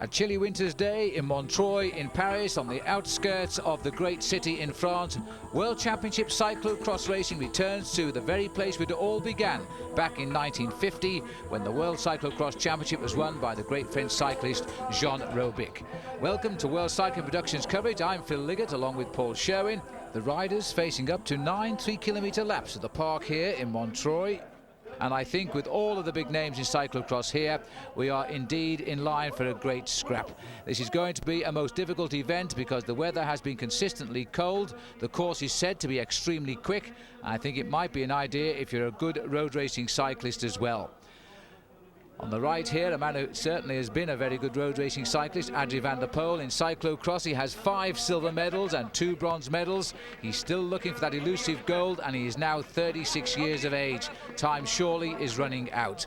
A chilly winter's day in Montreuil in Paris, on the outskirts of the great city in France, World Championship cyclocross racing returns to the very place where it all began back in 1950, when the World Cyclocross Championship was won by the great French cyclist Jean Robic. Welcome to World Cycling Productions coverage. I'm Phil Liggett along with Paul Sherwen. The riders facing up to 9 3-kilometre laps at the park here in Montreuil. And I think with all of the big names in cyclocross here, we are indeed in line for a great scrap. This is going to be a most difficult event because the weather has been consistently cold. The course is said to be extremely quick. I think it might be an idea if you're a good road racing cyclist as well. On the right here, a man who certainly has been a very good road racing cyclist, Adrie van der Poel. In cyclocross, he has 5 silver medals and 2 bronze medals. He's still looking for that elusive gold, and he is now 36 years of age. Time surely is running out.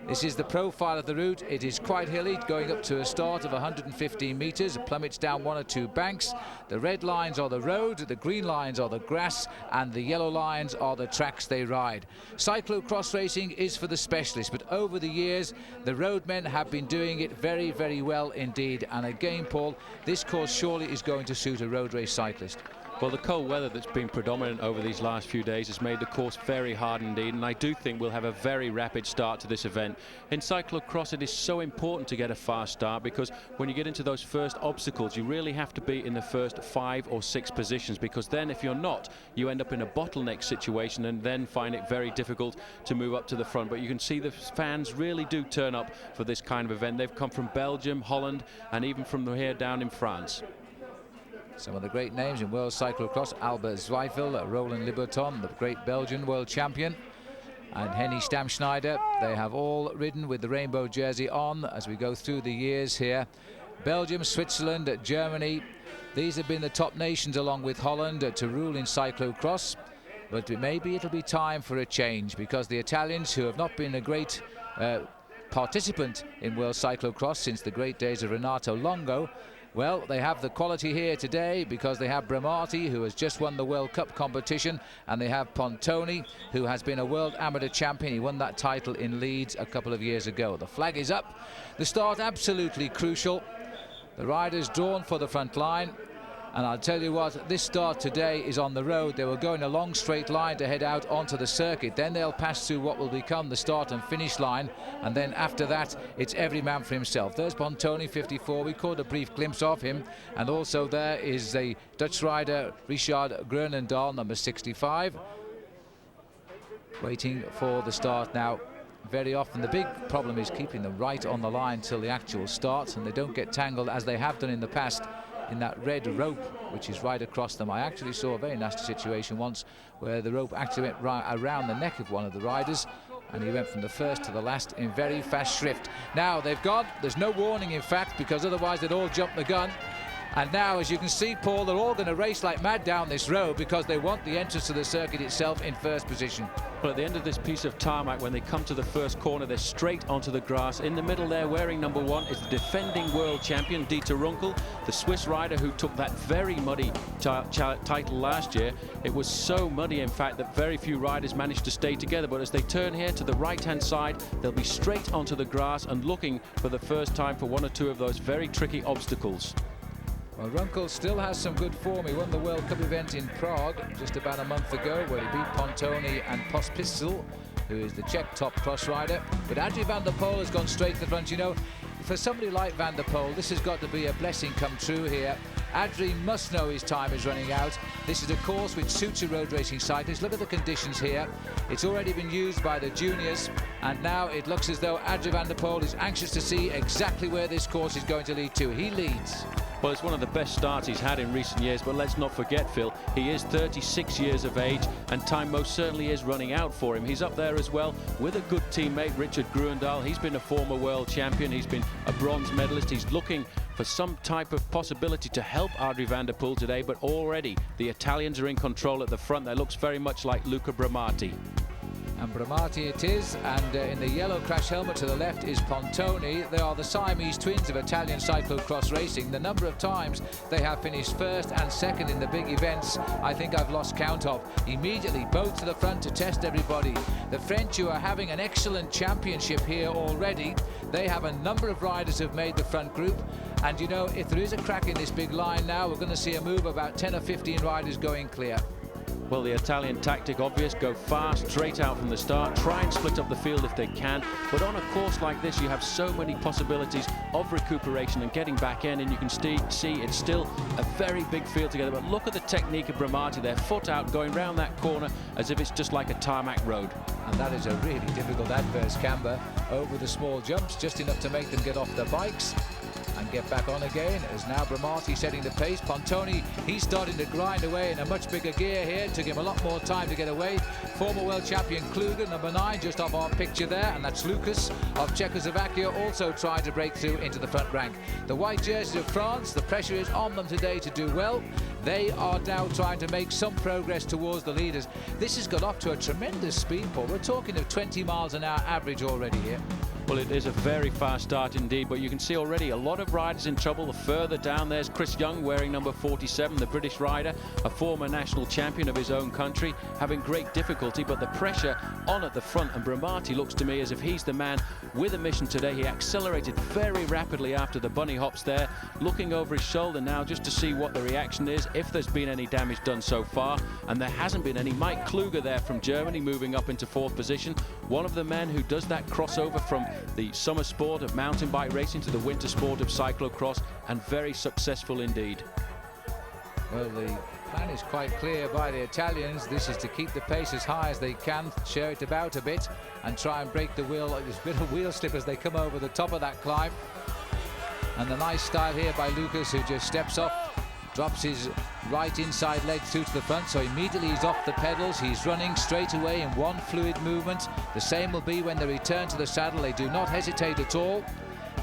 This is the profile of the route. It is quite hilly, going up to a start of 115 metres. It plummets down 1 or 2 banks. The red lines are the road, the green lines are the grass, and the yellow lines are the tracks they ride. Cyclocross racing is for the specialists, but over the years, the roadmen have been doing it very, very well indeed. And again, Paul, this course surely is going to suit a road race cyclist. Well, the cold weather that's been predominant over these last few days has made the course very hard indeed, and I do think we'll have a very rapid start to this event. In cyclocross, it is so important to get a fast start because when you get into those first obstacles, you really have to be in the first 5 or 6 positions, because then if you're not, you end up in a bottleneck situation and then find it very difficult to move up to the front. But you can see the fans really do turn up for this kind of event. They've come from Belgium, Holland, and even from here down in France. Some of the great names in World Cyclocross: Albert Zweifel, Roland Liberton, the great Belgian world champion, and Henny Stamschneider. They have all ridden with the rainbow jersey on as we go through the years here. Belgium, Switzerland, Germany, these have been the top nations along with Holland to rule in cyclocross. But maybe it'll be time for a change, because the Italians, who have not been a great participant in World Cyclocross since the great days of Renato Longo, well, they have the quality here today because they have Bramati, who has just won the World Cup competition, and they have Pontoni, who has been a world amateur champion. He won that title in Leeds a couple of years ago. The flag is up. The start absolutely crucial. The riders drawn for the front line. And I'll tell you what, this start today is on the road. They will go in a long straight line to head out onto the circuit. Then they'll pass through what will become the start and finish line. And then after that, it's every man for himself. There's Pontoni, 54. We caught a brief glimpse of him. And also there is the Dutch rider, Richard Groenendaal, number 65. Waiting for the start now. Very often the big problem is keeping them right on the line till the actual start, and they don't get tangled as they have done in the past in that red rope which is right across them. I actually saw a very nasty situation once where the rope actually went right around the neck of one of the riders, and he went from the first to the last in very fast shrift. Now they've gone, there's no warning in fact, because otherwise they'd all jump the gun. And now, as you can see, Paul, they're all going to race like mad down this road because they want the entrance to the circuit itself in first position. Well, at the end of this piece of tarmac, when they come to the first corner, they're straight onto the grass. In the middle there, wearing number 1, is the defending world champion, Dieter Runkel, the Swiss rider who took that very muddy title last year. It was so muddy, in fact, that very few riders managed to stay together. But as they turn here to the right-hand side, they'll be straight onto the grass and looking for the first time for 1 or 2 of those very tricky obstacles. Well, Runkel still has some good form. He won the World Cup event in Prague just about a month ago, where he beat Pontoni and Pospisil, who is the Czech top cross rider. But Adrie van der Poel has gone straight to the front. You know, for somebody like Van der Poel, this has got to be a blessing come true here. Adrie must know his time is running out. This is a course which suits a road racing cyclist. Look at the conditions here. It's already been used by the juniors, and now it looks as though Adrie van der Poel is anxious to see exactly where this course is going to lead to. He leads. Well, it's one of the best starts he's had in recent years, but let's not forget, Phil, he is 36 years of age, and time most certainly is running out for him. He's up there as well with a good teammate, Richard Groenendaal. He's been a former world champion. He's been a bronze medalist. He's looking for some type of possibility to help Adrie van der Poel today, but already the Italians are in control at the front. That looks very much like Luca Bramati. And Bramati it is, and in the yellow crash helmet to the left is Pontoni. They are the Siamese twins of Italian cyclocross racing. The number of times they have finished first and second in the big events, I think I've lost count of. Immediately both to the front to test everybody. The French, who are having an excellent championship here already, they have a number of riders who have made the front group. And you know, if there is a crack in this big line now, we're going to see a move about 10 or 15 riders going clear. Well, the Italian tactic obvious, go fast, straight out from the start, try and split up the field if they can. But on a course like this, you have so many possibilities of recuperation and getting back in, and you can see it's still a very big field together. But look at the technique of Bramati, their foot out, going round that corner as if it's just like a tarmac road. And that is a really difficult adverse camber over the small jumps, just enough to make them get off their bikes and get back on again, as now Bramati setting the pace. Pontoni, he's starting to grind away in a much bigger gear here. It took him a lot more time to get away. Former world champion Kluger, number 9, just off our picture there, and that's Lucas of Czechoslovakia, also trying to break through into the front rank. The white jerseys of France, the pressure is on them today to do well. They are now trying to make some progress towards the leaders. This has got off to a tremendous speed, Paul. We're talking of 20 miles an hour average already here. Well, it is a very fast start indeed, but you can see already a lot of riders in trouble. The further down there's Chris Young wearing number 47, the British rider, a former national champion of his own country, having great difficulty, but the pressure on at the front, and Bramati looks to me as if he's the man with a mission today. He accelerated very rapidly after the bunny hops there, looking over his shoulder now just to see what the reaction is, if there's been any damage done so far, and there hasn't been any. Mike Kluger there from Germany moving up into 4th position, one of the men who does that crossover from the summer sport of mountain bike racing to the winter sport of cyclocross, and very successful indeed. Well, the plan is quite clear by the Italians. This is to keep the pace as high as they can, share it about a bit, and try and break the wheel. There's a bit of wheel slip as they come over the top of that climb. And the nice style here by Lucas, who just steps off, drops his right inside leg through to the front, so immediately he's off the pedals. He's running straight away in one fluid movement. The same will be when they return to the saddle. They do not hesitate at all,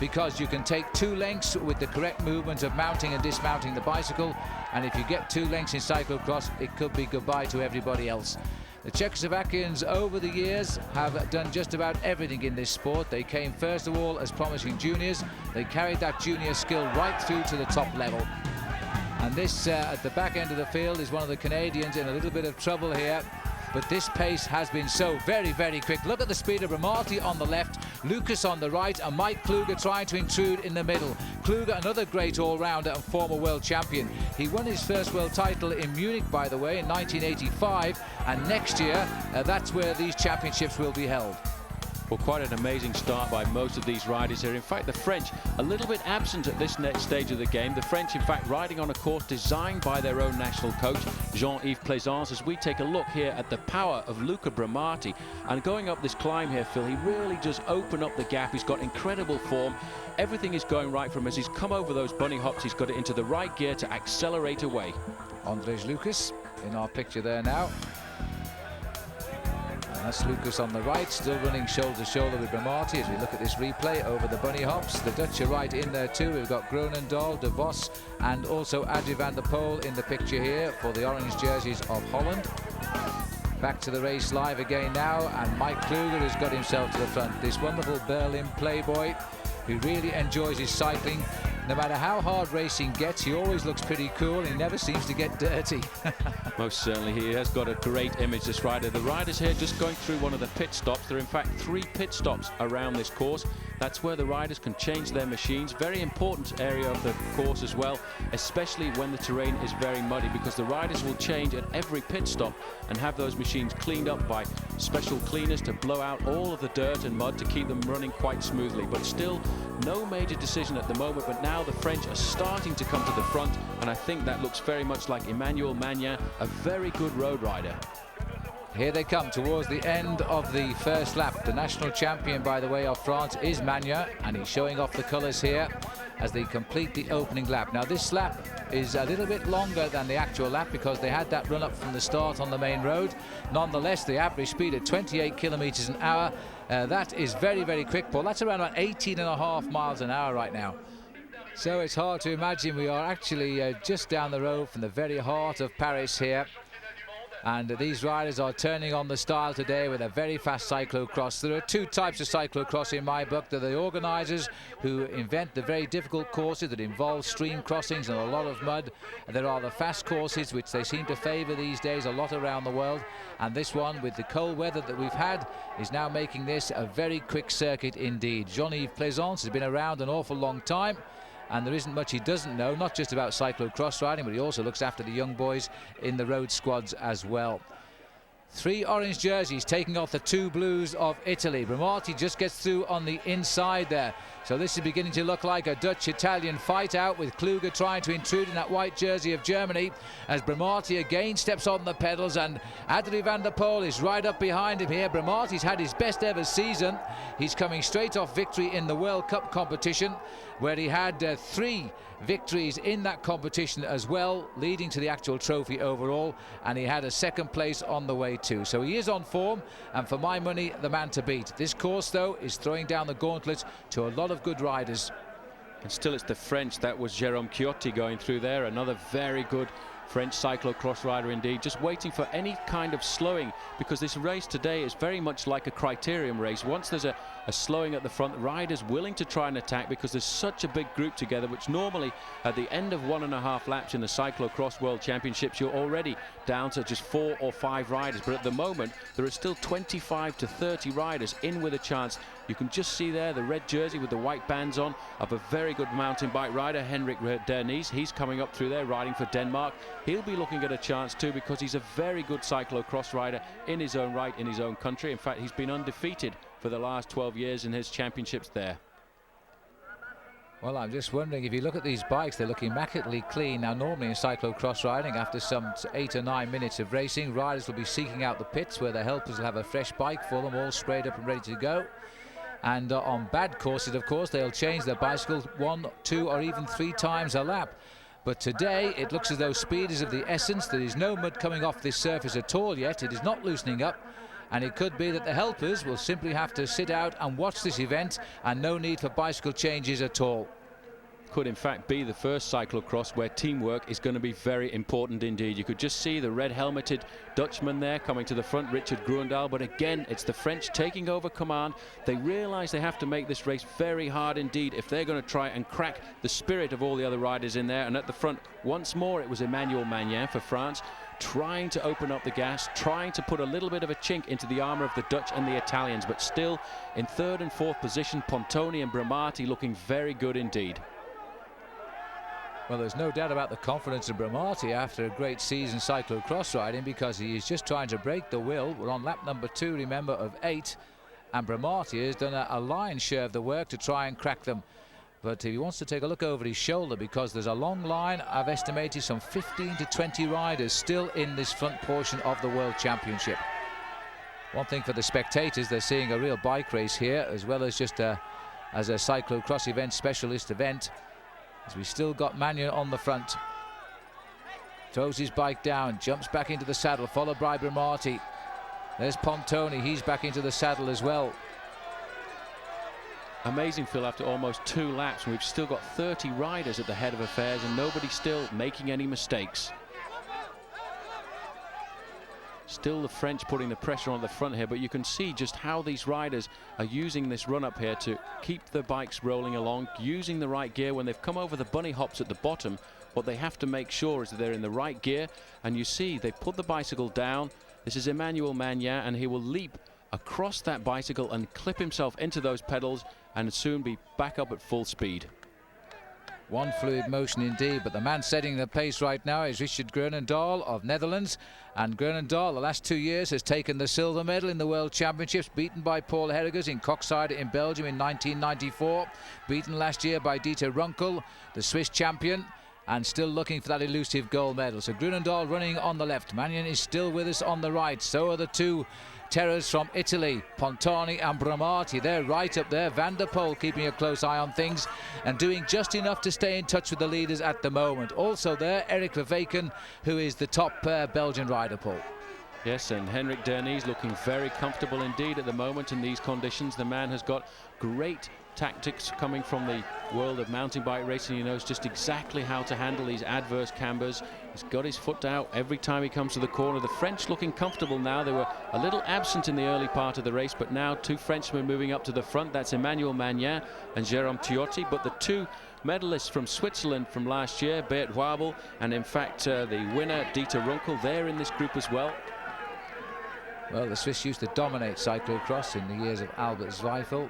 because you can take 2 lengths with the correct movement of mounting and dismounting the bicycle, and if you get 2 lengths in cyclocross, it could be goodbye to everybody else. The Czechoslovakians over the years have done just about everything in this sport. They came first of all as promising juniors. They carried that junior skill right through to the top level. And this at the back end of the field is one of the Canadians in a little bit of trouble here. But this pace has been so very, very quick. Look at the speed of Bramati on the left, Lucas on the right, and Mike Kluger trying to intrude in the middle. Kluger, another great all-rounder and former world champion. He won his first world title in Munich, by the way, in 1985. And next year, that's where these championships will be held. Well, quite an amazing start by most of these riders here. In fact, the French a little bit absent at this next stage of the game. The French, in fact, riding on a course designed by their own national coach, Jean-Yves Plaisance, as we take a look here at the power of Luca Bramati. And going up this climb here, Phil, he really does open up the gap. He's got incredible form. Everything is going right for him as he's come over those bunny hops. He's got it into the right gear to accelerate away. Andres Lucas in our picture there now. That's Lucas on the right, still running shoulder to shoulder with Bramati as we look at this replay over the bunny hops. The Dutch are right in there too. We've got Groenendaal, De Vos, and also Adrie van der Poel in the picture here for the orange jerseys of Holland. Back to the race live again now, and Mike Kluger has got himself to the front. This wonderful Berlin playboy who really enjoys his cycling. No matter how hard racing gets, he always looks pretty cool. He never seems to get dirty. Most certainly, he has got a great image, this rider. The riders here just going through one of the pit stops. There are in fact 3 pit stops around this course. That's where the riders can change their machines. Very important area of the course as well, especially when the terrain is very muddy, because the riders will change at every pit stop and have those machines cleaned up by special cleaners to blow out all of the dirt and mud to keep them running quite smoothly. But still, no major decision at the moment, but now the French are starting to come to the front, and I think that looks very much like Emmanuel Magnin, a very good road rider. Here they come towards the end of the first lap. The national champion, by the way, of France is Magnin, and he's showing off the colours here as they complete the opening lap. Now this lap is a little bit longer than the actual lap because they had that run up from the start on the main road. Nonetheless, the average speed at 28 kilometers an hour, that is very, very quick, Paul. That's around about 18.5 miles an hour right now. So it's hard to imagine we are actually just down the road from the very heart of Paris here. And these riders are turning on the style today with a very fast cyclocross. There are two types of cyclocross in my book. They're the organisers who invent the very difficult courses that involve stream crossings and a lot of mud. And there are the fast courses, which they seem to favour these days a lot around the world. And this one, with the cold weather that we've had, is now making this a very quick circuit indeed. Jean-Yves Plaisance has been around an awful long time, and there isn't much he doesn't know, not just about cyclocross riding, but he also looks after the young boys in the road squads as well. 3 orange jerseys taking off the 2 blues of Italy. Bramati just gets through on the inside there. So this is beginning to look like a Dutch-Italian fight out, with Kluge trying to intrude in that white jersey of Germany, as Bramati again steps on the pedals, and Adrie van der Poel is right up behind him here. Bramati's had his best ever season. He's coming straight off victory in the World Cup competition, where he had 3 victories in that competition as well, leading to the actual trophy overall, and he had a 2nd place on the way too. So he is on form, and for my money, the man to beat. This course though is throwing down the gauntlet to a lot of good riders. And still it's the French. That was Jérôme Ciotti going through there, another very good French cyclocross rider indeed, just waiting for any kind of slowing, because this race today is very much like a criterium race. Once there's a slowing at the front, riders willing to try and attack, because there's such a big group together, which normally at the end of 1.5 laps in the Cyclocross World Championships you're already down to just 4 or 5 riders, but at the moment there are still 25 to 30 riders in with a chance. You can just see there the red jersey with the white bands on of a very good mountain bike rider, Henrik Dernies. He's coming up through there riding for Denmark. He'll be looking at a chance too, because he's a very good cyclocross rider in his own right, in his own country. In fact, he's been undefeated for the last 12 years in his championships there. Well, I'm just wondering, if you look at these bikes, they're looking immaculately clean. Now, normally in cyclocross riding, after some 8 or 9 minutes of racing, riders will be seeking out the pits where their helpers will have a fresh bike for them, all sprayed up and ready to go. And on bad courses, of course, they'll change their bicycles 1, 2 or even 3 times a lap. But today it looks as though speed is of the essence. There is no mud coming off this surface at all yet. It is not loosening up, and it could be that the helpers will simply have to sit out and watch this event, and no need for bicycle changes at all. Could in fact be the first cyclocross where teamwork is going to be very important indeed. You could just see the red helmeted Dutchman there coming to the front, Richard Gruendal, but again it's the French taking over command. They realize they have to make this race very hard indeed if they're going to try and crack the spirit of all the other riders in there. And at the front once more it was Emmanuel Magnin for France, trying to open up the gas, trying to put a little bit of a chink into the armor of the Dutch and the Italians, but still in 3rd and 4th position, Pontoni and Bramati looking very good indeed. Well, there's no doubt about the confidence of Bramati after a great season cyclocross riding, because he is just trying to break the will. We're on lap number 2, remember, of 8, and Bramati has done a lion's share of the work to try and crack them. But he wants to take a look over his shoulder, because there's a long line. I've estimated some 15 to 20 riders still in this front portion of the World Championship. One thing for the spectators, they're seeing a real bike race here, as well as just as a cyclocross event, specialist event. As we still got Magnin on the front. Throws his bike down, jumps back into the saddle, followed by Bramati. There's Pontoni, he's back into the saddle as well. Amazing, Phil, after almost 2 laps, we've still got 30 riders at the head of affairs and nobody still making any mistakes. Still the French putting the pressure on the front here, but you can see just how these riders are using this run up here to keep the bikes rolling along, using the right gear. When they've come over the bunny hops at the bottom, what they have to make sure is that they're in the right gear, and you see they put the bicycle down. This is Emmanuel Magnin, and he will leap across that bicycle and clip himself into those pedals and soon be back up at full speed. One fluid motion indeed, but the man setting the pace right now is Richard Groenendaal of Netherlands. And Groenendaal, the last 2 years, has taken the silver medal in the World Championships, beaten by Paul Herregers in Koksijde in Belgium in 1994, beaten last year by Dieter Runkel, the Swiss champion, and still looking for that elusive gold medal. So Groenendaal running on the left. Magnin is still with us on the right. So are the 2 terrors from Italy, Pontoni and Bramati. They're right up there. Van der Poel keeping a close eye on things and doing just enough to stay in touch with the leaders at the moment. Also there, Eric Verweken, who is the top Belgian rider, Paul. Yes, and Henrik Dernies looking very comfortable indeed at the moment in these conditions. The man has got great tactics coming from the world of mountain bike racing. He knows just exactly how to handle these adverse cambers. He's got his foot out every time he comes to the corner. The French looking comfortable now. They were a little absent in the early part of the race, but now two Frenchmen moving up to the front. That's Emmanuel Magnin and Jérôme Thiotti, but the two medalists from Switzerland from last year, Beat Wabel, and in fact the winner Dieter Runkel, they're in this group as well. Well, the Swiss used to dominate cyclocross in the years of Albert Zweifel.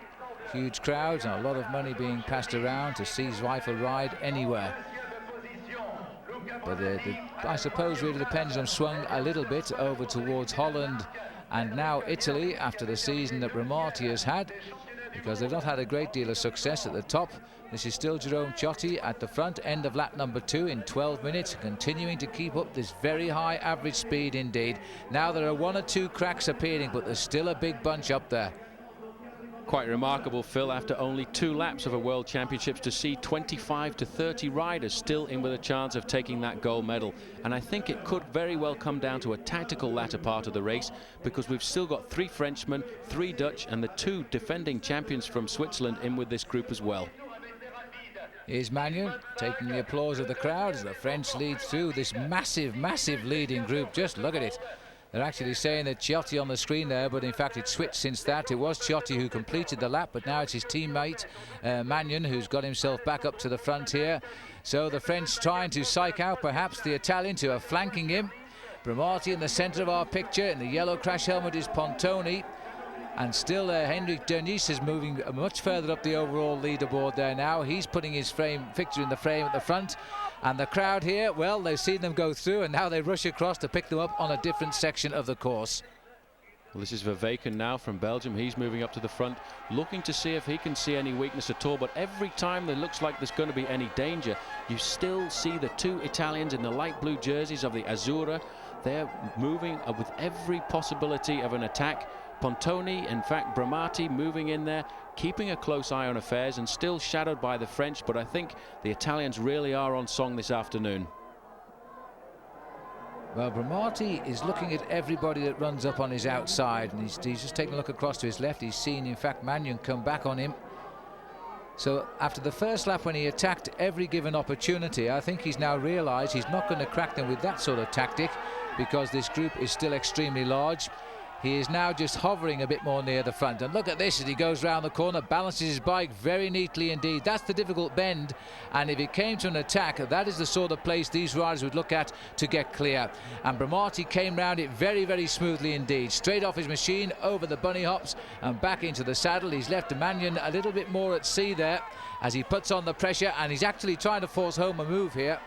Huge crowds and a lot of money being passed around to see Zweifel ride anywhere. But I suppose really the pendulum swung a little bit over towards Holland and now Italy after the season that Bramati has had, because they've not had a great deal of success at the top. This is still Jérôme Thiotti at the front, end of lap number 2 in 12 minutes, continuing to keep up this very high average speed indeed. Now there are 1 or 2 cracks appearing, but there's still a big bunch up there. Quite remarkable, Phil, after only 2 laps of a World Championships to see 25 to 30 riders still in with a chance of taking that gold medal. And I think it could very well come down to a tactical latter part of the race, because we've still got 3 Frenchmen, 3 Dutch and the 2 defending champions from Switzerland in with this group as well. Here's Magnin taking the applause of the crowd as the French lead through this massive, massive leading group. Just look at it. They're actually saying that Thiotti on the screen there, but in fact it's switched since that. It was Thiotti who completed the lap, but now it's his teammate Magnin who's got himself back up to the front here. So the French trying to psych out perhaps the Italians who are flanking him. Bramati in the centre of our picture. In the yellow crash helmet is Pontoni. And still Henrik Dernisse is moving much further up the overall leaderboard there now. He's putting his fixture in the frame at the front. And the crowd here, well, they've seen them go through and now they rush across to pick them up on a different section of the course. Well, this is Verweken now from Belgium. He's moving up to the front, looking to see if he can see any weakness at all. But every time there looks like there's going to be any danger, you still see the 2 Italians in the light blue jerseys of the Azzurra. They're moving with every possibility of an attack. Pontoni, in fact, Bramati moving in there, keeping a close eye on affairs and still shadowed by the French, but I think the Italians really are on song this afternoon. Well, Bramati is looking at everybody that runs up on his outside, and he's just taking a look across to his left. He's seen, in fact, Magnin come back on him. So after the first lap when he attacked every given opportunity, I think he's now realised he's not going to crack them with that sort of tactic, because this group is still extremely large. He is now just hovering a bit more near the front, and look at this as he goes round the corner, balances his bike very neatly indeed. That's the difficult bend, and if it came to an attack, that is the sort of place these riders would look at to get clear. And Bramati came round it very, very smoothly indeed, straight off his machine, over the bunny hops and back into the saddle. He's left Magnin a little bit more at sea there as he puts on the pressure, and he's actually trying to force home a move here.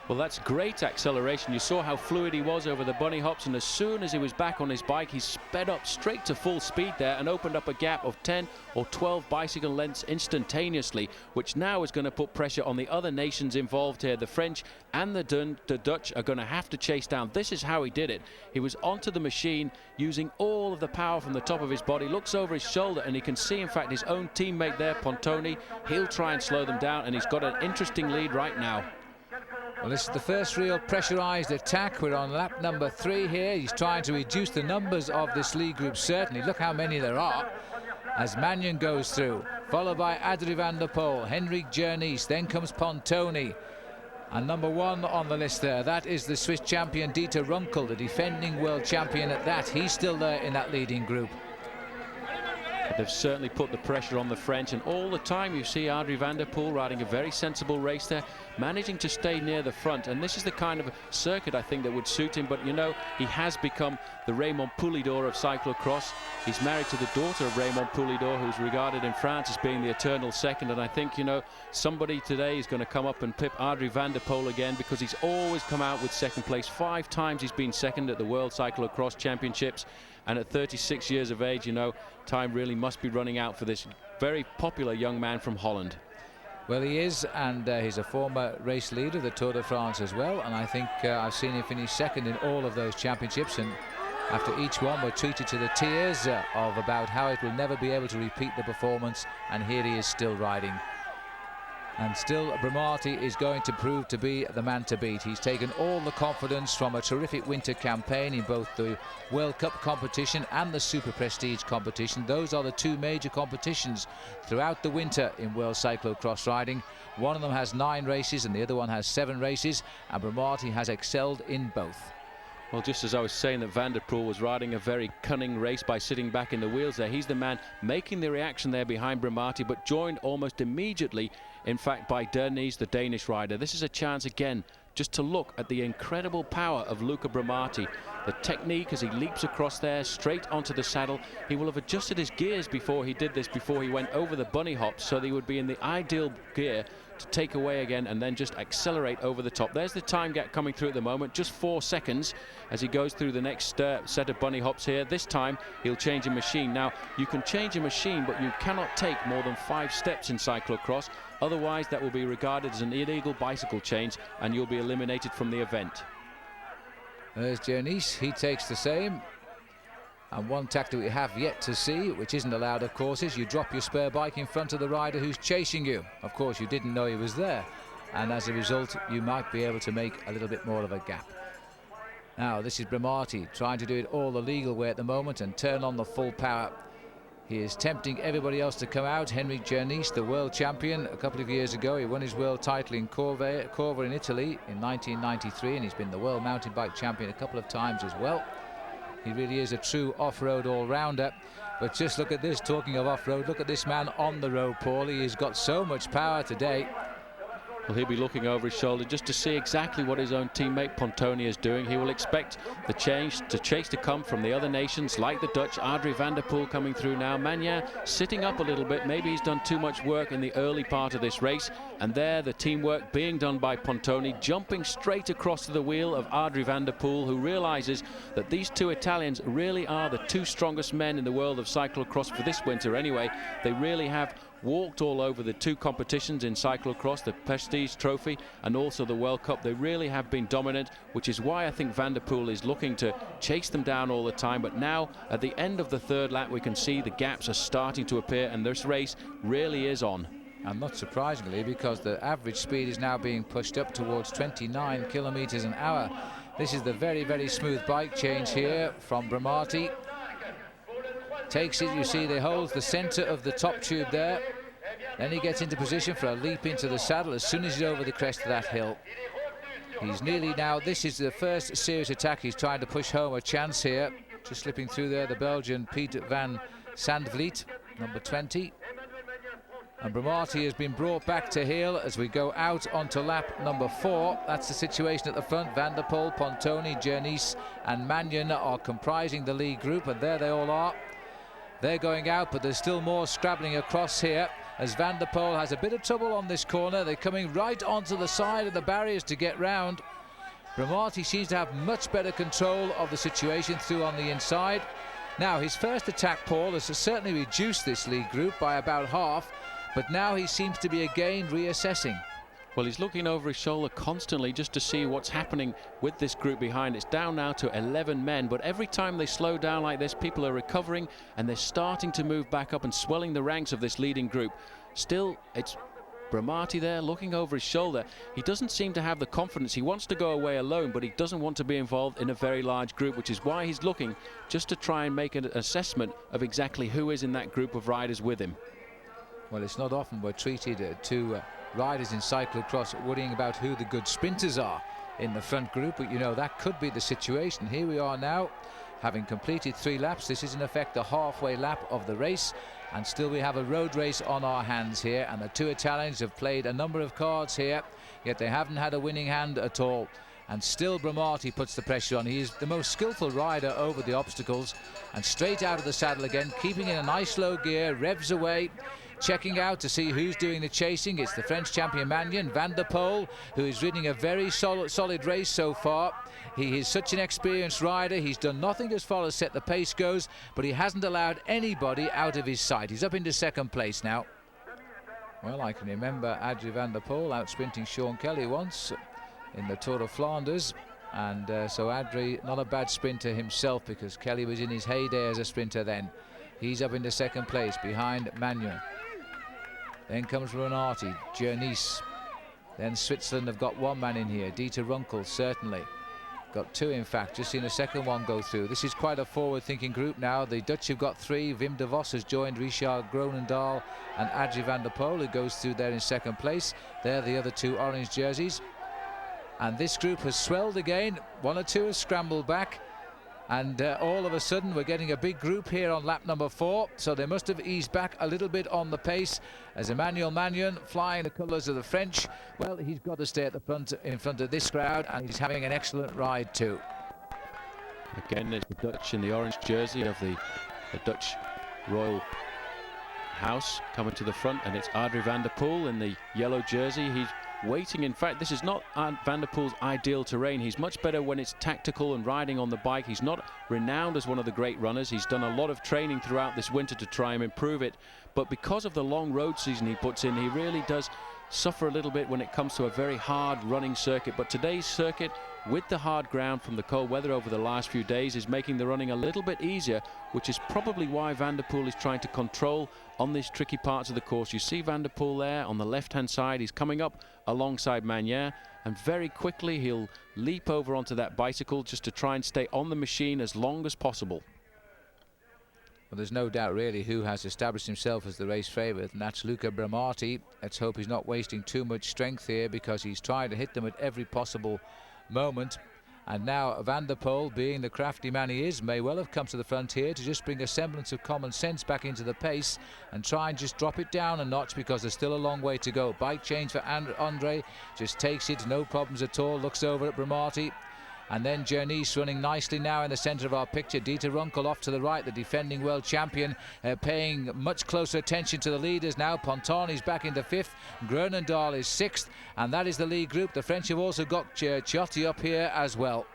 Well, that's great acceleration. You saw how fluid he was over the bunny hops, and as soon as he was back on his bike, he sped up straight to full speed there and opened up a gap of 10 or 12 bicycle lengths instantaneously, which now is going to put pressure on the other nations involved here. The French and the Dutch are going to have to chase down. This is how he did it. He was onto the machine using all of the power from the top of his body, looks over his shoulder, and he can see, in fact, his own teammate there, Pontoni. He'll try and slow them down, and he's got an interesting lead right now. Well, this is the first real pressurised attack. We're on lap number 3 here. He's trying to reduce the numbers of this lead group, certainly. Look how many there are as Magnin goes through, followed by Adrie van der Poel, Henrik Dernisse, then comes Pontoni. And number 1 on the list there, that is the Swiss champion Dieter Runkel, the defending world champion at that. He's still there in that leading group. They've certainly put the pressure on the French, and all the time you see Adrie van der Poel riding a very sensible race there, managing to stay near the front. And this is the kind of circuit I think that would suit him. But you know, he has become the Raymond Poulidor of cyclocross. He's married to the daughter of Raymond Poulidor, who's regarded in France as being the eternal second. And I think, you know, somebody today is going to come up and pip Adrie van der Poel again, because he's always come out with second place. 5 times he's been second at the World Cyclocross Championships. And at 36 years of age, you know, time really must be running out for this very popular young man from Holland. Well, he is, and he's a former race leader of the Tour de France as well. And I think I've seen him finish second in all of those championships. And after each one, we're treated to the tears of about how it will never be able to repeat the performance. And here he is still riding. And still, Bramati is going to prove to be the man to beat. He's taken all the confidence from a terrific winter campaign in both the World Cup competition and the Super Prestige competition. Those are the two major competitions throughout the winter in World Cyclocross riding. One of them has 9 races and the other one has 7 races, and Bramati has excelled in both. Well, just as I was saying that Van der Poel was riding a very cunning race by sitting back in the wheels there, he's the man making the reaction there behind Bramati, but joined almost immediately, in fact, by Dernies, the Danish rider. This is a chance again just to look at the incredible power of Luca Bramati. The technique as he leaps across there straight onto the saddle. He will have adjusted his gears before he did this, before he went over the bunny hops, so that he would be in the ideal gear to take away again and then just accelerate over the top. There's the time gap coming through at the moment, just 4 seconds as he goes through the next set of bunny hops here. This time he'll change a machine. Now, you can change a machine, but you cannot take more than 5 steps in cyclocross. Otherwise, that will be regarded as an illegal bicycle change and you'll be eliminated from the event. There's Dernies, he takes the same. And one tactic we have yet to see, which isn't allowed of course, is you drop your spare bike in front of the rider who's chasing you. Of course you didn't know he was there, and as a result you might be able to make a little bit more of a gap. Now this is Bramati trying to do it all the legal way at the moment and turn on the full power. He is tempting everybody else to come out. Henrik Dernies, the world champion, a couple of years ago he won his world title in Corva in Italy in 1993, and he's been the world mountain bike champion a couple of times as well. He really is a true off-road all-rounder. But just look at this, talking of off-road, look at this man on the road, Paul. He has got so much power today. Well, he'll be looking over his shoulder just to see exactly what his own teammate Pontoni is doing. He will expect the chase to come from the other nations, like the Dutch. Adrie van der Poel coming through now. Magnin sitting up a little bit. Maybe he's done too much work in the early part of this race. And there, the teamwork being done by Pontoni, jumping straight across to the wheel of Adrie van der Poel, who realizes that these two Italians really are the 2 strongest men in the world of cyclocross for this winter anyway. They really have walked all over the 2 competitions in cyclocross, the Prestige Trophy and also the World Cup. They really have been dominant, which is why I think Van der Poel is looking to chase them down all the time. But now, at the end of the 3rd lap, we can see the gaps are starting to appear, and this race really is on. And not surprisingly, because the average speed is now being pushed up towards 29 kilometers an hour. This is the very, very smooth bike change here from Bramati. Takes it, you see, they hold the center of the top tube there. Then he gets into position for a leap into the saddle as soon as he's over the crest of that hill. He's nearly now, this is the first serious attack. He's trying to push home a chance here. Just slipping through there, the Belgian Piet van Sandvliet, number 20. And Bramati has been brought back to heel as we go out onto lap number 4. That's the situation at the front. Van der Poel, Pontoni, Dernies and Magnin are comprising the lead group, and there they all are. They're going out, but there's still more scrabbling across here as Van der Poel has a bit of trouble on this corner. They're coming right onto the side of the barriers to get round. Bramati seems to have much better control of the situation through on the inside. Now his first attack, Paul, has certainly reduced this lead group by about half, but now he seems to be again reassessing. Well, he's looking over his shoulder constantly just to see what's happening with this group behind. It's down now to 11 men, but every time they slow down like this, people are recovering and they're starting to move back up and swelling the ranks of this leading group. Still, it's Bramati there looking over his shoulder. He doesn't seem to have the confidence. He wants to go away alone, but he doesn't want to be involved in a very large group, which is why he's looking just to try and make an assessment of exactly who is in that group of riders with him. Well, it's not often we're treated to riders in cyclocross worrying about who the good sprinters are in the front group, but you know that could be the situation. Here we are now, having completed 3 laps. This is in effect the halfway lap of the race, and still we have a road race on our hands here, and the 2 Italians have played a number of cards here, yet they haven't had a winning hand at all. And still Bramati puts the pressure on. He is the most skillful rider over the obstacles, and straight out of the saddle again, keeping in a nice low gear, revs away, checking out to see who's doing the chasing. It's the French champion Magnin, Van der Poel, who is riding a very solid race so far. He is such an experienced rider. He's done nothing as far as set the pace goes, but he hasn't allowed anybody out of his sight. He's up into 2nd place now. Well, I can remember Adrie van der Poel out sprinting Sean Kelly once in the Tour of Flanders, and so Adrie, not a bad sprinter himself, because Kelly was in his heyday as a sprinter then. He's up into 2nd place behind Magnin. Then comes Renati, Jernice. Then Switzerland have got one man in here. Dieter Runkel, certainly. Got two, in fact. Just seen a second one go through. This is quite a forward-thinking group now. The Dutch have got three. Wim de Vos has joined Richard Groenendaal and Adrie van der Poel, who goes through there in second place. They're the other two orange jerseys. And this group has swelled again. One or two have scrambled back. And all of a sudden we're getting a big group here on lap number 4, so they must have eased back a little bit on the pace as Emmanuel Magnan, flying the colours of the French. Well, he's got to stay at the front, in front of this crowd, and he's having an excellent ride too. Again, it's the Dutch in the orange jersey of the Dutch Royal House coming to the front, and it's Adrie van der Poel in the yellow jersey. He's waiting. In fact, this is not Van der Poel's ideal terrain. He's much better when it's tactical and riding on the bike. He's not renowned as one of the great runners. He's done a lot of training throughout this winter to try and improve it, but because of the long road season he puts in, he really does suffer a little bit when it comes to a very hard running circuit. But today's circuit, with the hard ground from the cold weather over the last few days, is making the running a little bit easier, which is probably why Van der Poel is trying to control on these tricky parts of the course. You see Van der Poel there on the left-hand side. He's coming up alongside Magnan, and very quickly he'll leap over onto that bicycle just to try and stay on the machine as long as possible. Well, there's no doubt really who has established himself as the race favourite, and that's Luca Bramati. Let's hope he's not wasting too much strength here, because he's trying to hit them at every possible moment. And now Van der Poel, being the crafty man he is, may well have come to the front here to just bring a semblance of common sense back into the pace and try and just drop it down a notch, because there's still a long way to go. Bike change for Andre, just takes it, no problems at all, looks over at Bramati. And then Jernice running nicely now in the centre of our picture. Dieter Runkel off to the right, the defending world champion, paying much closer attention to the leaders now. Pontoni's back into 5th, Groenendaal is 6th, and that is the lead group. The French have also got Ciotti up here as well.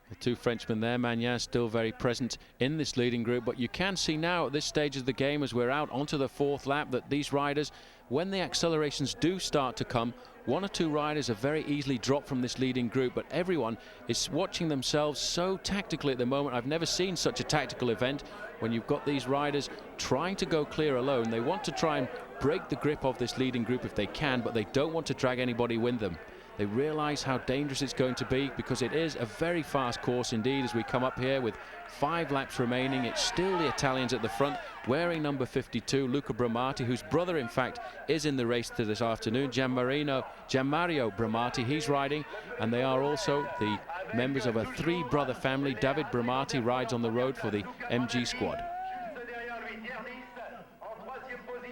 The two Frenchmen there, Magnan still very present in this leading group, but you can see now at this stage of the game, as we're out onto the 4th lap, that these riders, when the accelerations do start to come, one or two riders are very easily dropped from this leading group, but everyone is watching themselves so tactically at the moment. I've never seen such a tactical event when you've got these riders trying to go clear alone. They want to try and break the grip of this leading group if they can, but they don't want to drag anybody with them. They realize how dangerous it's going to be, because it is a very fast course indeed. As we come up here with 5 laps remaining, it's still the Italians at the front, wearing number 52, Luca Bramati, whose brother in fact is in the race to this afternoon, Gianmario Bramati. He's riding, and they are also the members of a 3-brother family. David Bramati rides on the road for the MG squad.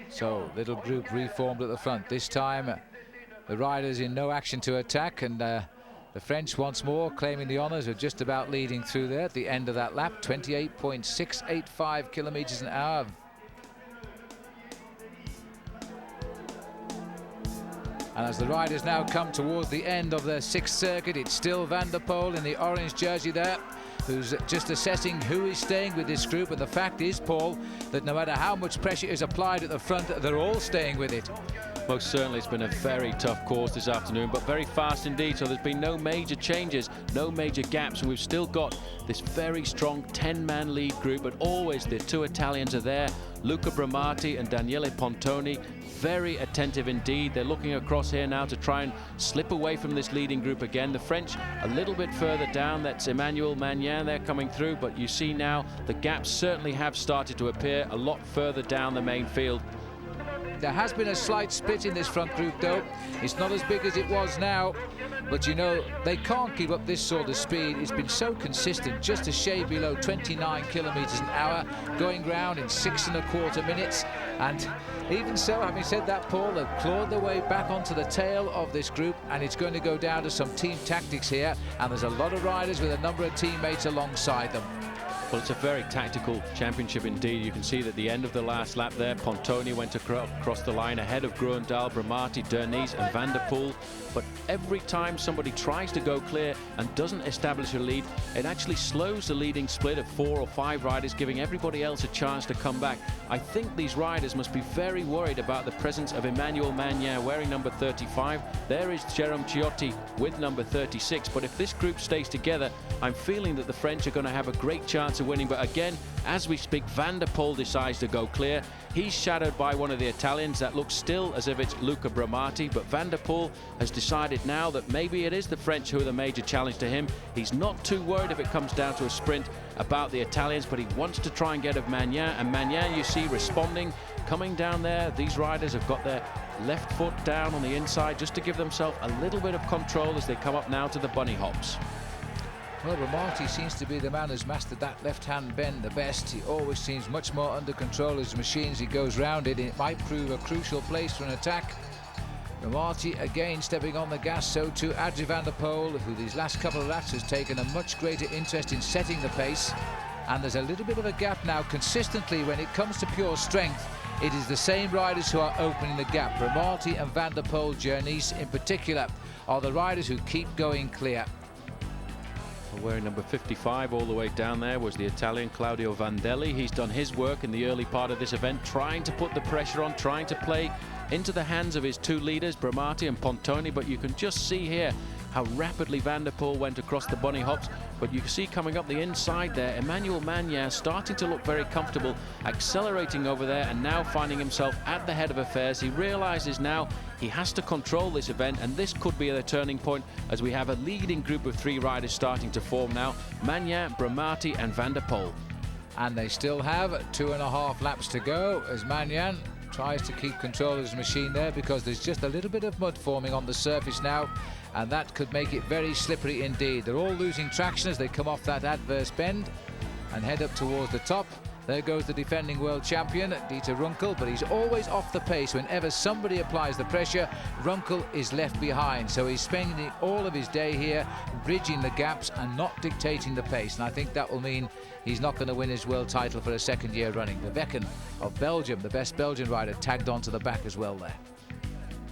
So little group reformed at the front. This time the riders in no action to attack, and the French once more claiming the honours of just about leading through there at the end of that lap. 28.685 kilometres an hour. And as the riders now come towards the end of the 6th circuit, it's still Van der Poel in the orange jersey there, who's just assessing who is staying with this group. And the fact is, Paul, that no matter how much pressure is applied at the front, they're all staying with it. Most certainly it's been a very tough course this afternoon, but very fast indeed, so there's been no major changes, no major gaps, and we've still got this very strong 10-man lead group, but always the 2 Italians are there, Luca Bramati and Daniele Pontoni, very attentive indeed. They're looking across here now to try and slip away from this leading group again. The French a little bit further down, that's Emmanuel Magnan there coming through, but you see now the gaps certainly have started to appear a lot further down the main field. There has been a slight split in this front group though. It's not as big as it was now, but you know, they can't keep up this sort of speed. It's been so consistent, just a shade below 29 kilometres an hour, going round in 6¼ minutes. And even so, having said that, Paul, they've clawed their way back onto the tail of this group, and it's going to go down to some team tactics here, and there's a lot of riders with a number of teammates alongside them. Well, it's a very tactical championship indeed. You can see that at the end of the last lap there, Pontoni went across the line ahead of Groenendaal, Bramati, Derniz and Van der Poel. But every time somebody tries to go clear and doesn't establish a lead, it actually slows the leading split of 4 or 5 riders, giving everybody else a chance to come back. I think these riders must be very worried about the presence of Emmanuel Magnan wearing number 35. There is Jérôme Ciotti with number 36. But if this group stays together, I'm feeling that the French are going to have a great chance chance of winning. But again, as we speak, Van der Poel decides to go clear. He's shadowed by one of the Italians that looks still as if it's Luca Bramati, but Van der Poel has decided now that maybe it is the French who are the major challenge to him. He's not too worried if it comes down to a sprint about the Italians, but he wants to try and get of Magnan, and Magnan, you see, responding, coming down there. These riders have got their left foot down on the inside just to give themselves a little bit of control as they come up now to the bunny hops. Well, Bramati seems to be the man who's mastered that left-hand bend the best. He always seems much more under control of his machine as he goes round it. It might prove a crucial place for an attack. Bramati again stepping on the gas, so too Adrie van der Poel, who these last couple of laps has taken a much greater interest in setting the pace. And there's a little bit of a gap now. Consistently, when it comes to pure strength, it is the same riders who are opening the gap. Bramati and Van der Poel, Journeys in particular, are the riders who keep going clear. Wearing number 55 all the way down there was the Italian Claudio Vandelli. He's done his work in the early part of this event, trying to put the pressure on, trying to play into the hands of his two leaders, Bramati and Pontoni. But you can just see here how rapidly Van der Poel went across the bunny hops. But you can see coming up the inside there, Emmanuel Magnan starting to look very comfortable, accelerating over there and now finding himself at the head of affairs. He realizes now he has to control this event, and this could be the turning point as we have a leading group of three riders starting to form now. Magnan, Bramati and Van der Poel. And they still have 2.5 laps to go as Magnan tries to keep control of his machine there, because there's just a little bit of mud forming on the surface now, and that could make it very slippery indeed. They're all losing traction as they come off that adverse bend and head up towards the top. There goes the defending world champion, Dieter Runkel, but he's always off the pace. Whenever somebody applies the pressure, Runkel is left behind. So he's spending all of his day here bridging the gaps and not dictating the pace. And I think that will mean he's not going to win his world title for a second year running. The Vecken of Belgium, the best Belgian rider, tagged onto the back as well there.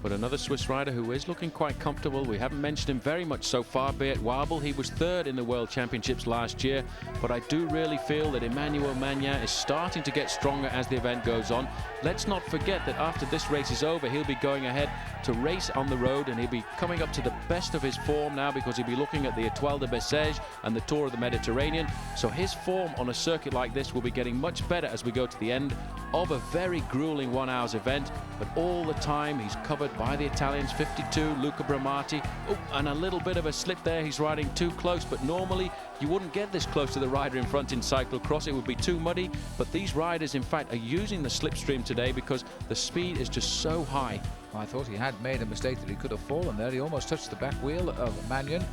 But another Swiss rider who is looking quite comfortable. We haven't mentioned him very much so far, Beat Wabel. He was third in the World Championships last year, but I do really feel that Emmanuel Magnan is starting to get stronger as the event goes on. Let's not forget that after this race is over, he'll be going ahead to race on the road, and he'll be coming up to the best of his form now, because he'll be looking at the Étoile de Bessèges and the Tour of the Mediterranean. So his form on a circuit like this will be getting much better as we go to the end of a very grueling 1 hour's event. But all the time he's covered by the Italians. 52, Luca Bramati. Oh, and a little bit of a slip there. He's riding too close, but normally you wouldn't get this close to the rider in front in cyclocross. It would be too muddy. But these riders, in fact, are using the slipstream today because the speed is just so high. I thought he had made a mistake that he could have fallen there. He almost touched the back wheel of Magnan.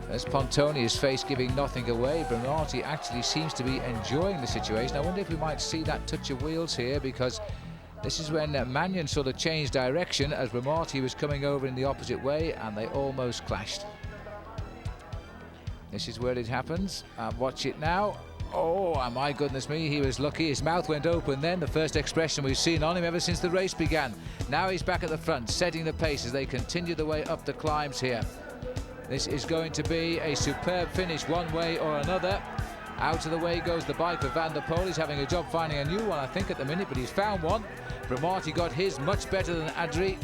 As Pontoni, his face giving nothing away. Bramati actually seems to be enjoying the situation. I wonder if we might see that touch of wheels here, because this is when Magnan sort of changed direction as Bramati was coming over in the opposite way, and they almost clashed. This is where it happens. Watch it now. Oh, my goodness me, he was lucky. His mouth went open then, the first expression we've seen on him ever since the race began. Now he's back at the front, setting the pace as they continue the way up the climbs here. This is going to be a superb finish one way or another. Out of the way goes the bike of Van der Poel. He's having a job finding a new one, I think, at the minute, but he's found one. Bramati got his much better than Adrie.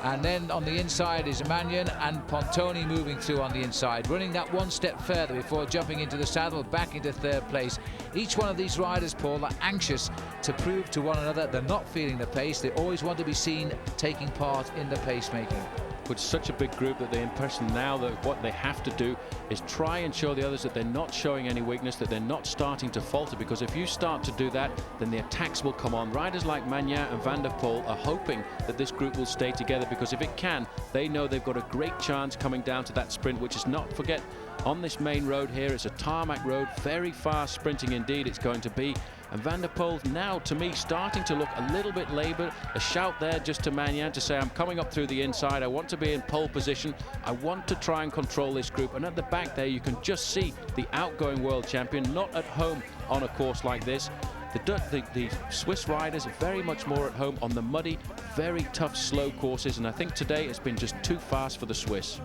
And then on the inside is Magnan, and Pontoni moving through on the inside, running that one step further before jumping into the saddle, back into third place. Each one of these riders, Paul, are anxious to prove to one another they're not feeling the pace. They always want to be seen taking part in the pacemaking. With such a big group, that the impression now that what they have to do is try and show the others that they're not showing any weakness, that they're not starting to falter, because if you start to do that, then the attacks will come on. Riders like Magnan and Van der Poel are hoping that this group will stay together, because if it can, they know they've got a great chance coming down to that sprint, which is, not forget, on this main road here. It's a tarmac road, very fast sprinting indeed it's going to be. And Van der Poel now, to me, starting to look a little bit laboured. A shout there just to Magnan to say, I'm coming up through the inside. I want to be in pole position. I want to try and control this group. And at the back there, you can just see the outgoing world champion, not at home on a course like this. The Swiss riders are very much more at home on the muddy, very tough, slow courses. And I think today it's been just too fast for the Swiss.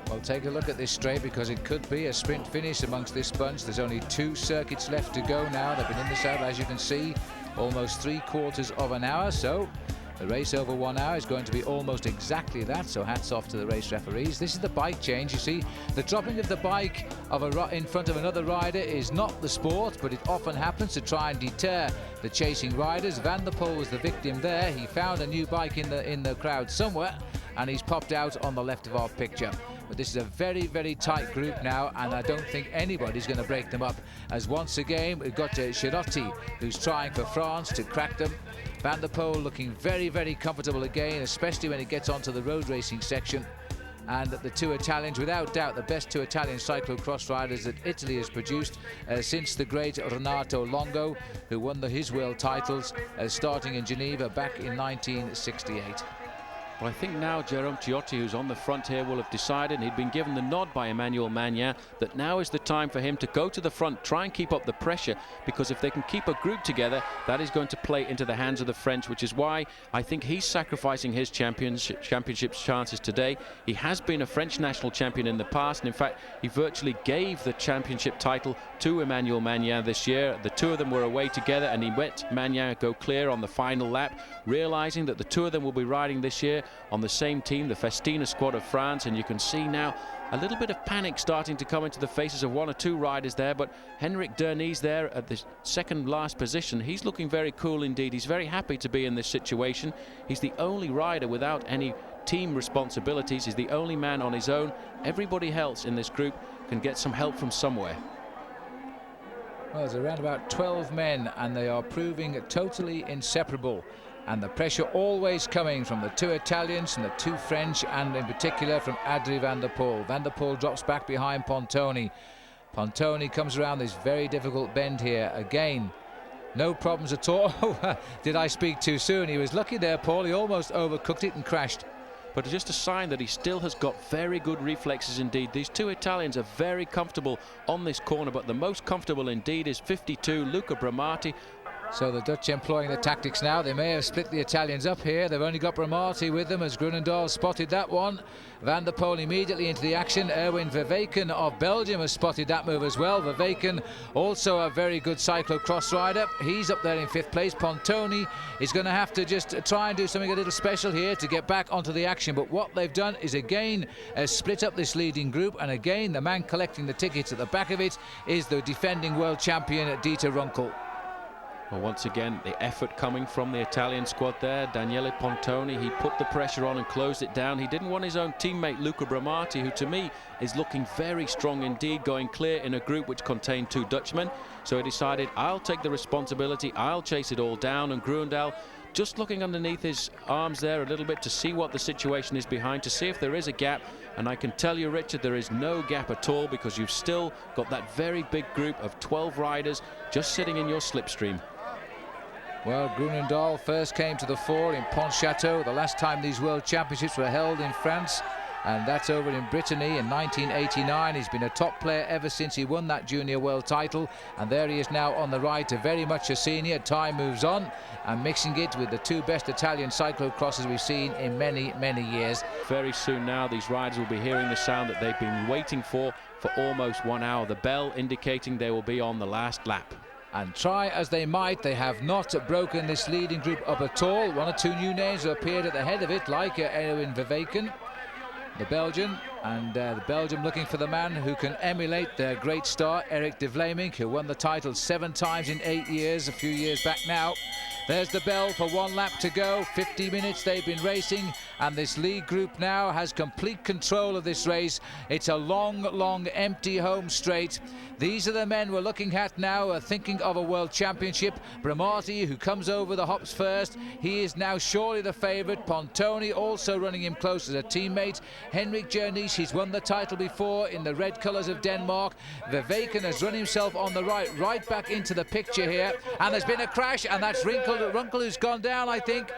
Well, take a look at this straight, because it could be a sprint finish amongst this bunch. There's only 2 circuits left to go now. They've been in the saddle, as you can see, almost 3/4 of an hour. So The race over 1 hour is going to be almost exactly that, so hats off to the race referees. This is the bike change. You see, the dropping of the bike in front of another rider is not the sport, but it often happens to try and deter the chasing riders. Van der Poel was the victim there. He found a new bike in the crowd somewhere, and he's popped out on the left of our picture. But this is a very, very tight group now, and I don't think anybody's going to break them up. As once again, we've got Girotti, who's trying for France to crack them. Van der Poel looking very, very comfortable again, especially when he gets onto the road racing section. And the two Italians, without doubt, the best two Italian cyclocross riders that Italy has produced since the great Renato Longo, who won his world titles starting in Geneva back in 1968. Well, I think now Jérôme Girotti, who's on the front here, will have decided, and he'd been given the nod by Emmanuel Magnan, that now is the time for him to go to the front, try and keep up the pressure, because if they can keep a group together, that is going to play into the hands of the French, which is why I think he's sacrificing his championship chances today. He has been a French national champion in the past, and in fact, he virtually gave the championship title to Emmanuel Magnan this year. The two of them were away together, and he let Magnan go clear on the final lap, realizing that the two of them will be riding this year on the same team, the Festina squad of France. And you can see now a little bit of panic starting to come into the faces of one or two riders there, but Henrik Derni's there at the second last position. He's looking very cool indeed. He's very happy to be in this situation. He's the only rider without any team responsibilities. He's the only man on his own. Everybody else in this group can get some help from somewhere. Well, there's around about 12 men, and they are proving totally inseparable. And the pressure always coming from the two Italians and the two French, and in particular from Adrie Van der Poel. Van der Poel drops back behind Pontoni. Pontoni comes around this very difficult bend here. Again, no problems at all. Did I speak too soon? He was lucky there, Paul. He almost overcooked it and crashed. But just a sign that he still has got very good reflexes indeed. These two Italians are very comfortable on this corner, but the most comfortable indeed is 52, Luca Bramati. So the Dutch employing the tactics now. They may have split the Italians up here. They've only got Bramati with them, as Groenendaal spotted that one. Van der Poel immediately into the action. Erwin Verweken of Belgium has spotted that move as well. Verweken, also a very good cyclocross rider. He's up there in 5th place. Pontoni is going to have to just try and do something a little special here to get back onto the action. But what they've done is again split up this leading group. And again, the man collecting the tickets at the back of it is the defending world champion, Dieter Runkel. Well, once again, the effort coming from the Italian squad there. Daniele Pontoni, he put the pressure on and closed it down. He didn't want his own teammate, Luca Bramati, who to me is looking very strong indeed, going clear in a group which contained two Dutchmen. So he decided, I'll take the responsibility, I'll chase it all down. And Groenendaal just looking underneath his arms there a little bit to see what the situation is behind, to see if there is a gap. And I can tell you, Richard, there is no gap at all, because you've still got that very big group of 12 riders just sitting in your slipstream. Well, Groenendaal first came to the fore in Pontchâteau the last time these World Championships were held in France, and that's over in Brittany in 1989. He's been a top player ever since he won that junior world title, and there he is now on the right, very much a senior. Time moves on, and mixing it with the two best Italian cyclocrossers we've seen in many, many years. Very soon now, these riders will be hearing the sound that they've been waiting for almost 1 hour. The bell indicating they will be on the last lap. And try as they might, they have not broken this leading group up at all. One or two new names have appeared at the head of it, like Erwin Verweken, the Belgian, and the Belgium looking for the man who can emulate their great star, Erik de Vlaming, who won the title 7 times in 8 years, a few years back now. There's the bell for 1 lap to go. 50 minutes they've been racing, and this lead group now has complete control of this race. It's a long, long, empty home straight. These are the men we're looking at now, thinking of a world championship. Bramati, who comes over the hops first, he is now surely the favourite. Pontoni also running him close as a teammate. Henrik Derni's, he's won the title before in the red colours of Denmark. Verweken has run himself on the right back into the picture here, and there's been a crash, and that's Runkel who's gone down, I think.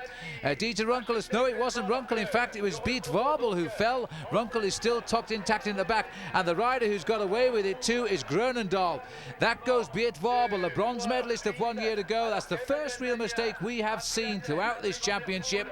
Dieter Runkel, no, it wasn't Runkel, in fact it was Beat Wabel who fell. Runkel is still tucked intact in the back, and the rider who's got away with it too is Groenendaal. That goes Beat Wabel, the bronze medalist of 1 year ago. That's the first real mistake we have seen throughout this championship.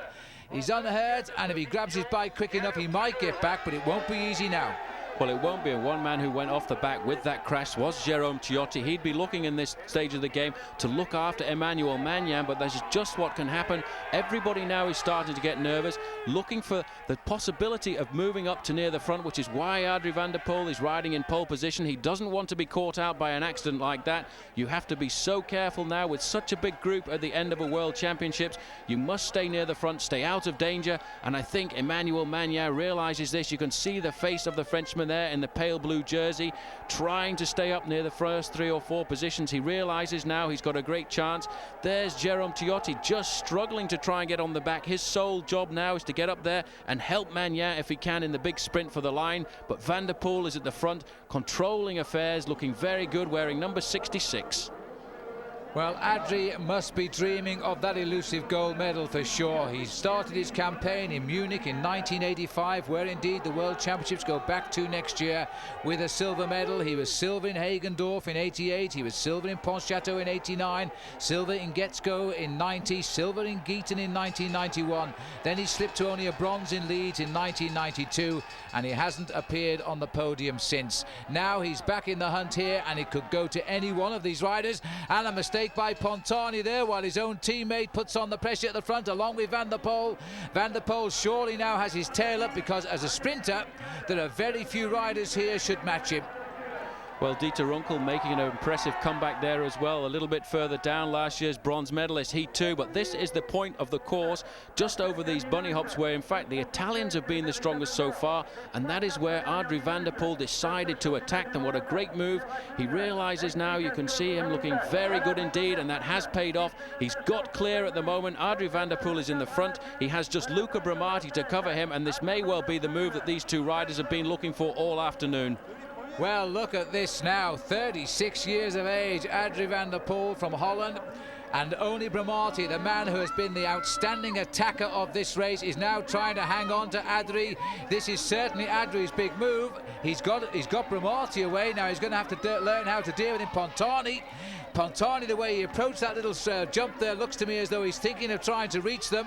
He's unhurt, and if he grabs his bike quick enough he might get back, but it won't be easy now. Well, it won't be. One man who went off the back with that crash was Jérôme Tiotti. He'd be looking in this stage of the game to look after Emmanuel Magnan, but that's just what can happen. Everybody now is starting to get nervous, looking for the possibility of moving up to near the front, which is why Adrie van der Poel is riding in pole position. He doesn't want to be caught out by an accident like that. You have to be so careful now with such a big group at the end of a World Championships. You must stay near the front, stay out of danger, and I think Emmanuel Magnan realizes this. You can see the face of the Frenchman there in the pale blue jersey, trying to stay up near the first 3 or 4 positions. He realizes now he's got a great chance. There's Jérôme Tiotti just struggling to try and get on the back. His sole job now is to get up there and help Magnan if he can in the big sprint for the line. But Van der Poel is at the front, controlling affairs, looking very good, wearing number 66. Well, Adrie must be dreaming of that elusive gold medal for sure. He started his campaign in Munich in 1985, where indeed the World Championships go back to next year, with a silver medal. He was silver in Hagendorf in 88, he was silver in Pontchâteau in 89, silver in Getzko in 90, silver in Gieten in 1991. Then he slipped to only a bronze in Leeds in 1992, and he hasn't appeared on the podium since. Now he's back in the hunt here, and it could go to any one of these riders, and a mistake by Pontani there, while his own teammate puts on the pressure at the front along with Van der Poel. Van der Poel surely now has his tail up, because as a sprinter there are very few riders here should match him. Well, Dieter Runkel making an impressive comeback there as well, a little bit further down, last year's bronze medalist, he too. But this is the point of the course, just over these bunny hops, where in fact the Italians have been the strongest so far, and that is where Adrie van der Poel decided to attack them. What a great move. He realizes now, you can see him looking very good indeed, and that has paid off. He's got clear at the moment. Adrie van der Poel is in the front. He has just Luca Bramati to cover him, and this may well be the move that these two riders have been looking for all afternoon. Well, look at this now, 36 years of age, Adrie van der Poel from Holland. And only Bramati, the man who has been the outstanding attacker of this race, is now trying to hang on to Adrie. This is certainly Adrie's big move. He's got Bramati away. Now he's going to have to learn how to deal with him. Pontani, the way he approached that little jump there, looks to me as though he's thinking of trying to reach them.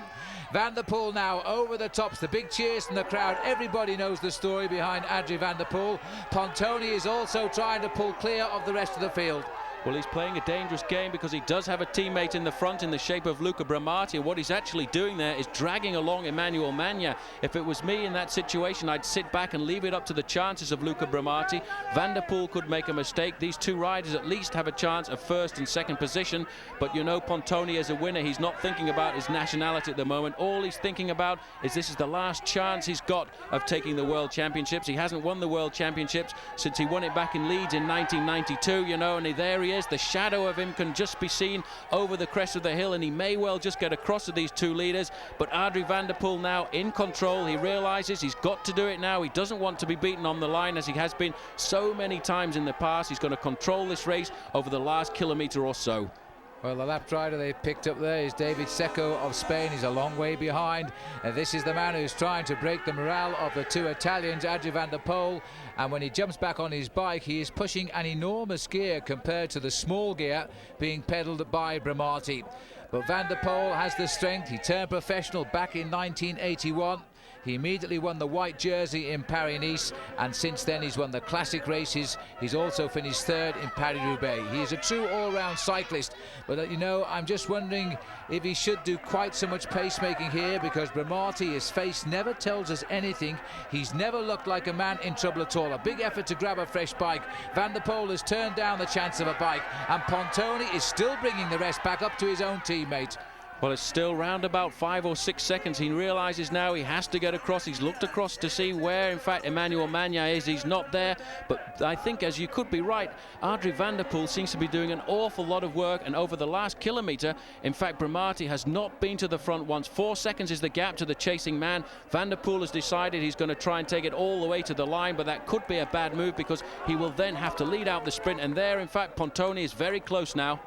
Van der Poel now over the tops, the big cheers from the crowd. Everybody knows the story behind Adrie van der Poel. Pontoni is also trying to pull clear of the rest of the field. Well, he's playing a dangerous game because he does have a teammate in the front in the shape of Luca Bramati. What he's actually doing there is dragging along Emmanuel Magnan. If it was me in that situation, I'd sit back and leave it up to the chances of Luca Bramati. Van der Poel could make a mistake. These two riders at least have a chance of first and second position. But you know, Pontoni is a winner. He's not thinking about his nationality at the moment. All he's thinking about is this is the last chance he's got of taking the World Championships. He hasn't won the World Championships since he won it back in Leeds in 1992, you know, and there he is. The shadow of him can just be seen over the crest of the hill, and he may well just get across to these two leaders. But Adrie van der Poel now in control. He realizes he's got to do it now. He doesn't want to be beaten on the line, as he has been so many times in the past. He's going to control this race over the last kilometre or so. Well, the lap rider they picked up there is David Secco of Spain. He's a long way behind. This is the man who's trying to break the morale of the two Italians, Adrie van der Poel. And when he jumps back on his bike, he is pushing an enormous gear compared to the small gear being pedalled by Bramati. But van der Poel has the strength. He turned professional back in 1981. He immediately won the white jersey in Paris-Nice, and since then he's won the classic races. He's also finished third in Paris-Roubaix. He is a true all-round cyclist, but you know, I'm just wondering if he should do quite so much pacemaking here, because Bramati, his face never tells us anything. He's never looked like a man in trouble at all. A big effort to grab a fresh bike. Van der Poel has turned down the chance of a bike, and Pontoni is still bringing the rest back up to his own teammate. Well, it's still round about 5 or 6 seconds. He realizes now he has to get across. He's looked across to see where, in fact, Emmanuel Magnan is. He's not there. But I think, as you could be right, Adrie van der Poel seems to be doing an awful lot of work. And over the last kilometre, in fact, Bramati has not been to the front once. 4 seconds is the gap to the chasing man. Van der Poel has decided he's going to try and take it all the way to the line, but that could be a bad move, because he will then have to lead out the sprint. And there, in fact, Pontoni is very close now.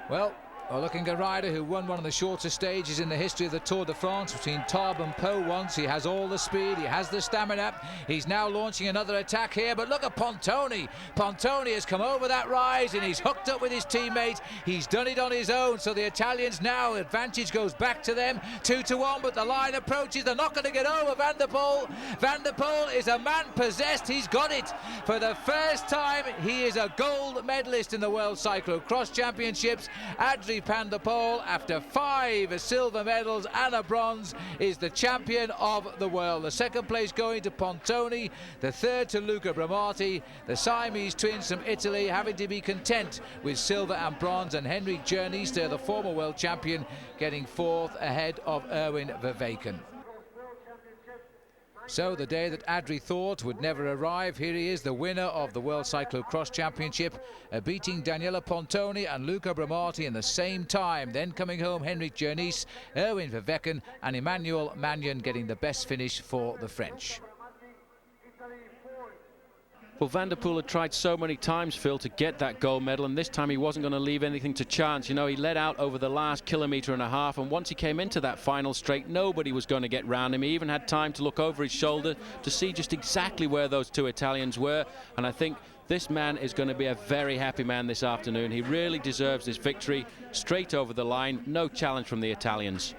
Well, Well, looking at a rider who won one of the shortest stages in the history of the Tour de France between Tarbes and Pau once. He has all the speed, he has the stamina. He's now launching another attack here, but look at Pontoni. Pontoni has come over that rise and he's hooked up with his teammate. He's done it on his own, so the Italians now, advantage goes back to them, 2-1, but the line approaches. They're not going to get over Van der Poel. Van der Poel is a man possessed. He's got it. For the first time, he is a gold medalist in the World Cyclocross Championships. Adri Van der Poel, after 5 silver medals and a bronze, is the champion of the world. The second place going to Pontoni, the third to Luca Bramati. The Siamese twins from Italy having to be content with silver and bronze, and Henrik Jerniste, the former world champion, getting 4th ahead of Erwin Verweken. So the day that Adri thought would never arrive, here he is, the winner of the World Cyclocross Championship, beating Daniele Pontoni and Luca Bramati in the same time. Then coming home, Henrik Jerniste, Erwin Verweken and Emmanuel Magnan getting the best finish for the French. Well, Van der Poel had tried so many times, Phil, to get that gold medal, and this time he wasn't going to leave anything to chance. You know, he led out over the last 1.5 kilometers, and once he came into that final straight, nobody was going to get round him. He even had time to look over his shoulder to see just exactly where those 2 Italians were, and I think this man is going to be a very happy man this afternoon. He really deserves this victory. Straight over the line, no challenge from the Italians.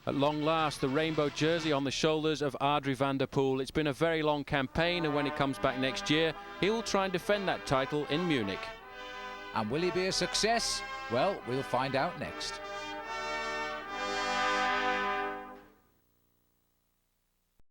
At long last, the rainbow jersey on the shoulders of Adri Van der Poel. It's been a very long campaign, and when he comes back next year, he will try and defend that title in Munich. And will he be a success? Well, we'll find out next.